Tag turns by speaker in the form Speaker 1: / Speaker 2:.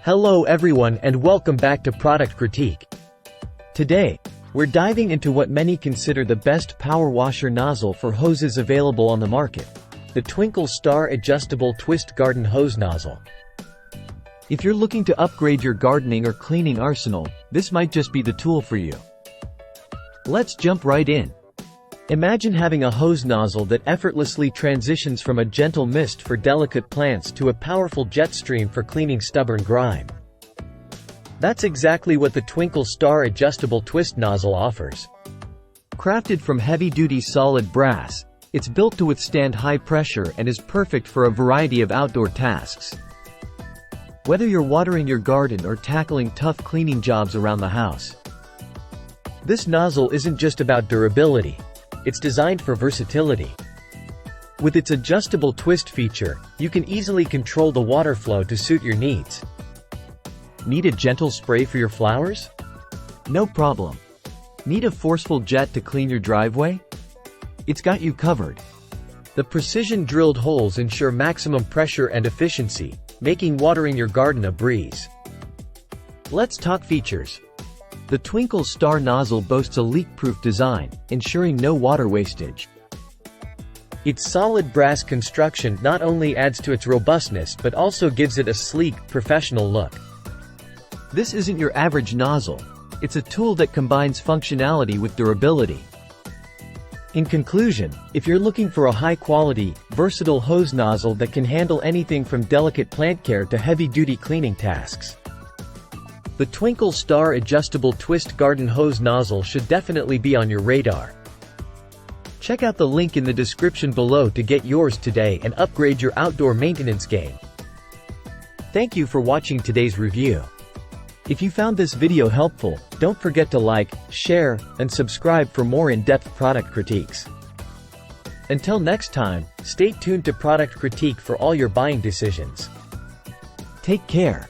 Speaker 1: Hello everyone and welcome back to Product Critique. Today, we're diving into what many consider the best power washer nozzle for hoses available on the market, the Twinkle Star Adjustable Twist Garden Hose Nozzle. If you're looking to upgrade your gardening or cleaning arsenal, this might just be the tool for you. Let's jump right in. Imagine having a hose nozzle that effortlessly transitions from a gentle mist for delicate plants to a powerful jet stream for cleaning stubborn grime. That's exactly what the Twinkle Star Adjustable Twist Nozzle offers. Crafted from heavy-duty solid brass, it's built to withstand high pressure and is perfect for a variety of outdoor tasks. Whether you're watering your garden or tackling tough cleaning jobs around the house, this nozzle isn't just about durability. It's designed for versatility. With its adjustable twist feature, you can easily control the water flow to suit your needs. Need a gentle spray for your flowers? No problem. Need a forceful jet to clean your driveway? It's got you covered. The precision-drilled holes ensure maximum pressure and efficiency, making watering your garden a breeze. Let's talk features. The Twinkle Star nozzle boasts a leak-proof design, ensuring no water wastage. Its solid brass construction not only adds to its robustness but also gives it a sleek, professional look. This isn't your average nozzle. It's a tool that combines functionality with durability. In conclusion, if you're looking for a high-quality, versatile hose nozzle that can handle anything from delicate plant care to heavy-duty cleaning tasks, the Twinkle Star Adjustable Twist Garden Hose Nozzle should definitely be on your radar. Check out the link in the description below to get yours today and upgrade your outdoor maintenance game. Thank you for watching today's review. If you found this video helpful, don't forget to like, share, and subscribe for more in-depth product critiques. Until next time, stay tuned to Product Critique for all your buying decisions. Take care.